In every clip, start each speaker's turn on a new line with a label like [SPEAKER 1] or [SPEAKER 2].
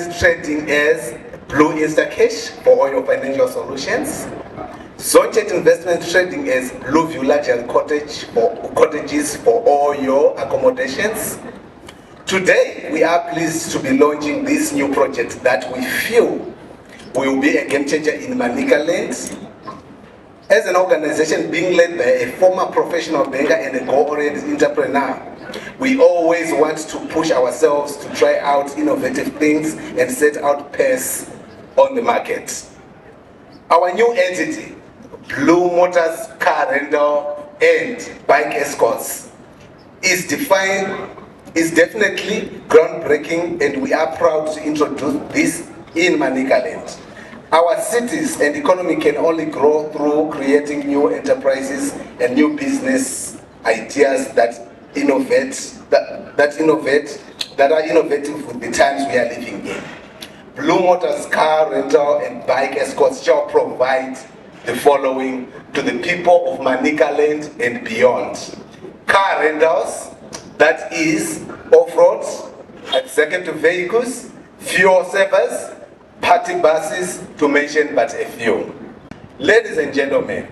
[SPEAKER 1] Investments trading as Bleu Instacash for all your financial solutions. Zonchet Investments trading as Blue View Luxury cottages for all your accommodations. Today, we are pleased to be launching this new project that we feel will be a game changer in Manicaland. As an organization being led by a former professional banker and a goal-oriented entrepreneur, we always want to push ourselves to try out innovative things and set out pace on the market. Our new entity, Bleu Motors Car Rental and Bike Escorts, is definitely groundbreaking, and we are proud to introduce this in Manicaland. Our cities and economy can only grow through creating new enterprises and new business ideas that are innovative with the times we are living in. Bleu Motors Car Rental and Bike Escorts shall provide the following to the people of Manicaland and beyond. Car rentals, that is off-road, executive vehicles, fuel savers, party buses, to mention but a few. Ladies and gentlemen,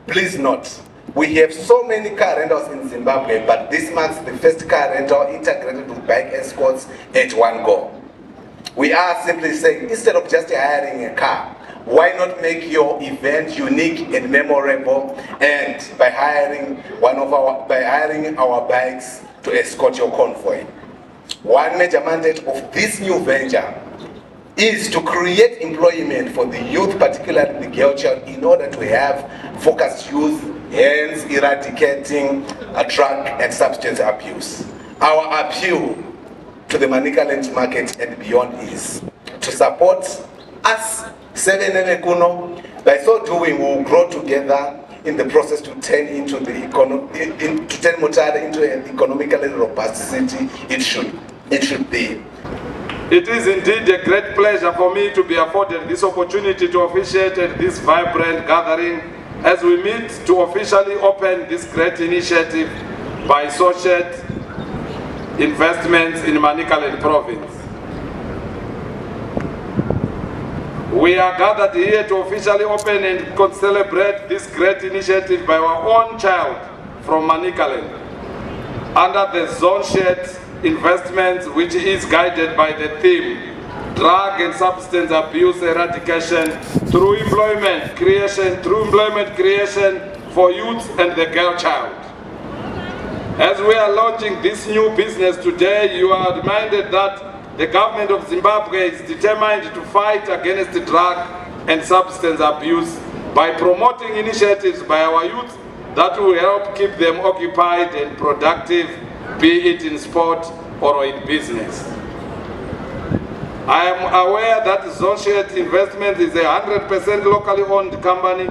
[SPEAKER 1] please note, we have so many car rentals in Zimbabwe, but this marks the first car rental integrated with bike escorts at one go. We are simply saying, instead of just hiring a car, why not make your event unique and memorable, and by hiring our bikes to escort your convoy. One major mandate of this new venture is to create employment for the youth, particularly the girl child, in order to have focused youth, hence eradicating drug and substance abuse. Our appeal to the Manicaland market and beyond is to support us, Seven Kuno. By so doing, we will grow together in the process to turn Mutare into an economically robust city it should be.
[SPEAKER 2] It is indeed a great pleasure for me to be afforded this opportunity to officiate at this vibrant gathering as we meet to officially open this great initiative by Escorts Investments in Manicaland Province. We are gathered here to officially open and celebrate this great initiative by our own child from Manicaland under the Escorts Investments, which is guided by the theme Drug and Substance Abuse Eradication through employment creation for youth and the girl child. As we are launching this new business today, you are reminded that the government of Zimbabwe is determined to fight against drug and substance abuse by promoting initiatives by our youth that will help keep them occupied and productive, be it in sport or in business. I am aware that Escorts Investments is a 100% locally owned company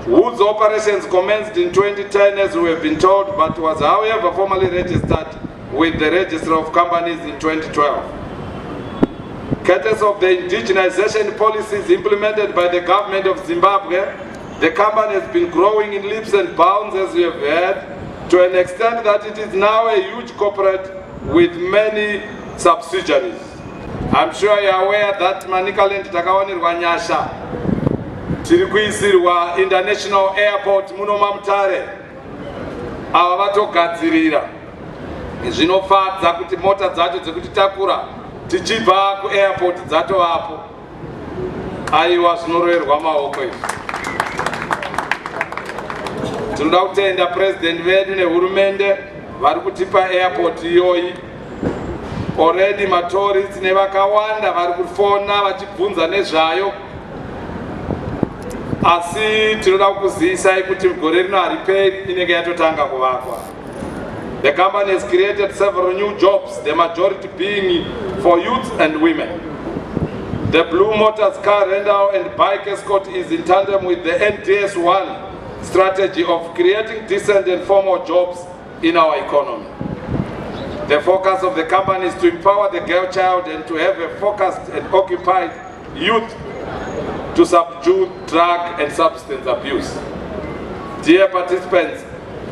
[SPEAKER 2] whose operations commenced in 2010, as we have been told, but was however formally registered with the Register of Companies in 2012. Courtesy of the indigenization policies implemented by the government of Zimbabwe, the company has been growing in leaps and bounds, as we have heard, to an extent that it is now a huge corporate with many subsidiaries. I'm sure you are aware that Manicaland takawanirwa nyasha tiri kuisirwa International Airport muno Mutare. Ava vatogadzirira zvinofadza kuti mota dzacho dzekutitakura tichibva kuairport dzatovapo. Aiwa, zvinoroverwa maoko izvi. Tinoda kutenda president vedu nehurumende vari kutipa airport iyoyi. Already matourists nevakawanda vari kufona vachibvunza nezvayo. Asi tinoda kukuzivisai kuti gore rino hariperi inenge yatotanga kuvakwa. The company has created several new jobs, the majority being for youth and women. The Bleu Motors Car Rental and Bike Escort is in tandem with the NDS1 strategy of creating decent and formal jobs in our economy. The focus of the company is to empower the girl child and to have a focused and occupied youth to subdue drug and substance abuse. Dear participants,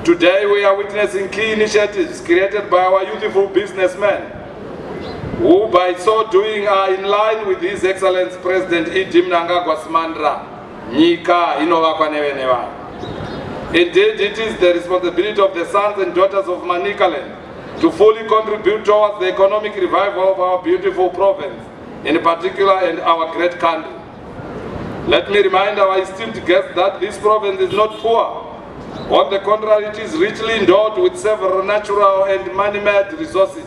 [SPEAKER 2] today we are witnessing key initiatives created by our youthful businessmen who by so doing are in line with His Excellency President Idi Mnangagwa Smandra, Nyika inovakwa nevene vanhu. Indeed, it is the responsibility of the sons and daughters of Manicaland to fully contribute towards the economic revival of our beautiful province, in particular, and our great country. Let me remind our esteemed guests that this province is not poor. On the contrary, it is richly endowed with several natural and man-made resources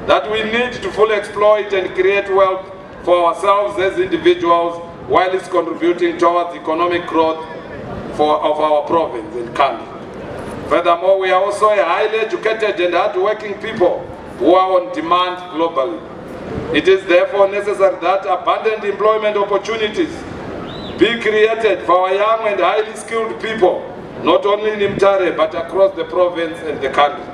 [SPEAKER 2] that we need to fully exploit and create wealth for ourselves as individuals, while it's contributing towards economic growth of our province and country. Furthermore, we are also a highly educated and hard-working people who are on demand globally. It is therefore necessary that abundant employment opportunities be created for our young and highly skilled people, not only in Mutare but across the province and the country.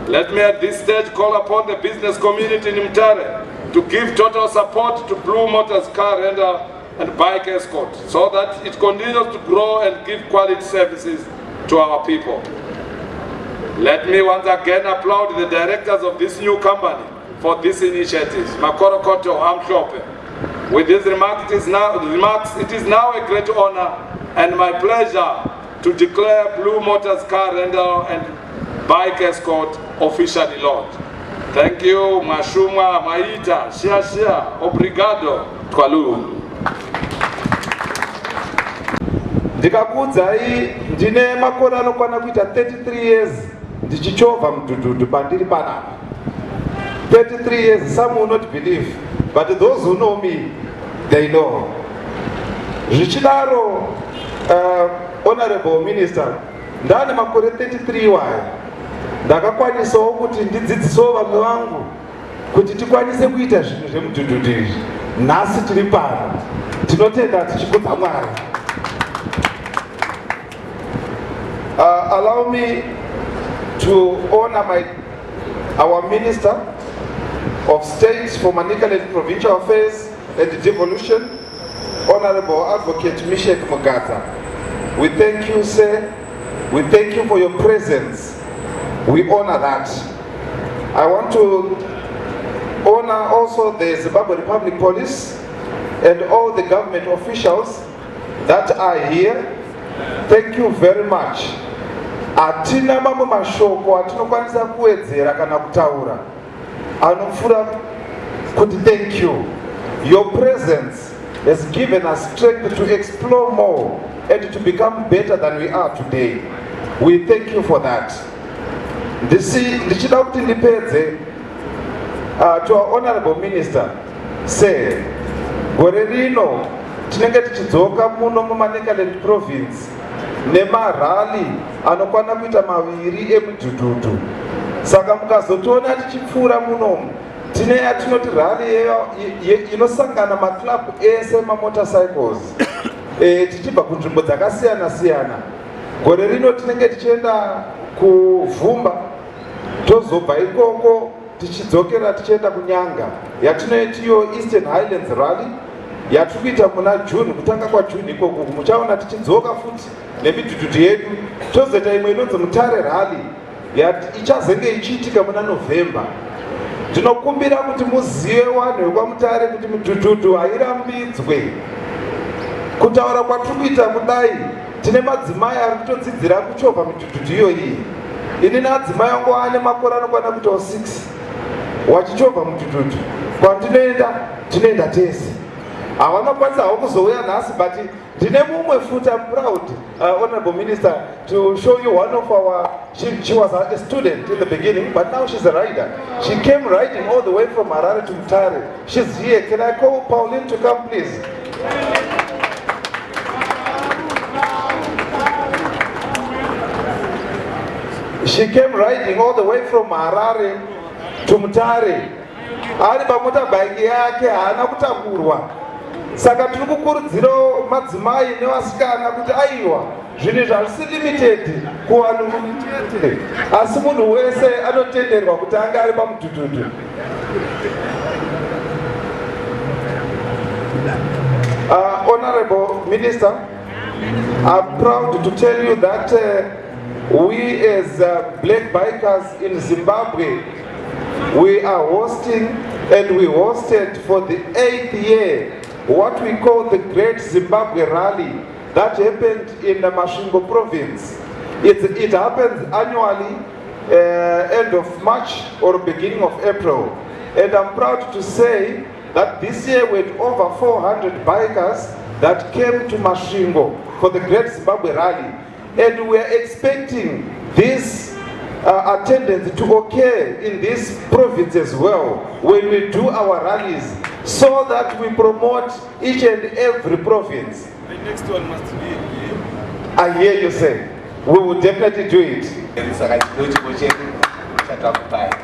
[SPEAKER 2] Let me at this stage call upon the business community in Mutare to give total support to Bleu Motors car rental and bike escort so that it continues to grow and give quality services to our people. Let me once again applaud the directors of this new company for this initiative. Makorokoto Amshope. With these remarks, it is now a great honor and my pleasure to declare Bleu Motors car rental and bike escort officially launched. Thank you, Mashuma, Maita, Shia, Obrigado, Twalulu.
[SPEAKER 3] Ndikakudzai ndine makore anokwana kuita 33 years ndichichovha mudhudhudhu pandiri panapa. 33 years, some will not believe, but those who know me, they know. Zvichidaro, Honorable Minister, ndane makore 33 wayo. Ndakakwanisawo kuti ndidzidzisewo vamwe vangu kuti tikwanise kuita zvinhu zvemudhudhudhu izvi. Nhasi tiri pano, tinotenda tichikudza Mwari. Allow me to honor our Minister of State for Manicaland Provincial Affairs and Devolution, Honorable Advocate Misheck Mugadza. We thank you, sir. We thank you for your presence. We honor that. I want to honor also the Zimbabwe Republic Police and all the government officials that are here. Thank you very much. Atina mamwe mashoko atinokwanisa kuwedzera kana kutaura anofura kuti thank you. Your presence has given us strength to explore more and to become better than we are today. We thank you for that. Ndichida kuti ndipedze to our Honorable Minister, say gore rino tinenge tichidzoka muno muManicaland Province nemarali anokwana kuita maviri emudhudhudhu. Saka mukazotiona tichipfuura munomu tine yatinoti rali inosangana maclub ese mamotorcycles tichibva kunzvimbo dzakasiyana siyana. Gore rino tinenge tichienda kuvhumba tozobva ikoko tichidzokera tichienda kunyanga yatinoiti iyo Eastern Highlands Rally yatiri kuita muna June, kutanga kwaJune ikoko. Muchaona tichidzoka futi nemidhudhudhu yedu tozoita imwe inonzi Mutare Rally ichazenge ichiitika muna November. Ndinokumbira kuti muzive vanhu vekwaMutare kuti midhudhudhu hairambidzwe. Kutaura kwatiri kuita kudai tine madzimai ari kutodzidzira kuchovha midhudhudhu iyoyi. Ini nadzimai angu ane makore anokwana kuitawo 6 wachichovha mudhudhudhu. Kwandinoenda tinoenda tese. Havanokwanisa hawo kuzouya nhasi, but ndine mumwe futi. I'm proud, Honorable Minister, to show you one of our, she was a student in the beginning, but now she's a rider. She came riding all the way from Harare to Mutare. She's here. Can I call Pauline to come, please? She came riding all the way from Harare to Mutare. Ari pamotabike yake haana kutakurwa. Saka tiri kukurudzira madzimai nevasikana kuti aiwa zvinhu zvisi limited kuvanhu chete, asi munhu wese anotenderwa kuti ange ari pamudhudhudhu. Honorable Minister, I'm proud to tell you that we as black bikers in Zimbabwe, we are hosting and we hosted for the 8th year what we call the Great Zimbabwe Rally that happened in the Masvingo province. It happens annually, end of March or beginning of April. And I'm proud to say that this year we had over 400 bikers that came to Masvingo for the Great Zimbabwe Rally. And we are expecting this attendance to occur in this province as well when we do our rallies, so that we promote each and every province.
[SPEAKER 4] The next one must be.
[SPEAKER 3] I hear you say, we will definitely do it.
[SPEAKER 1] Shut up, bye.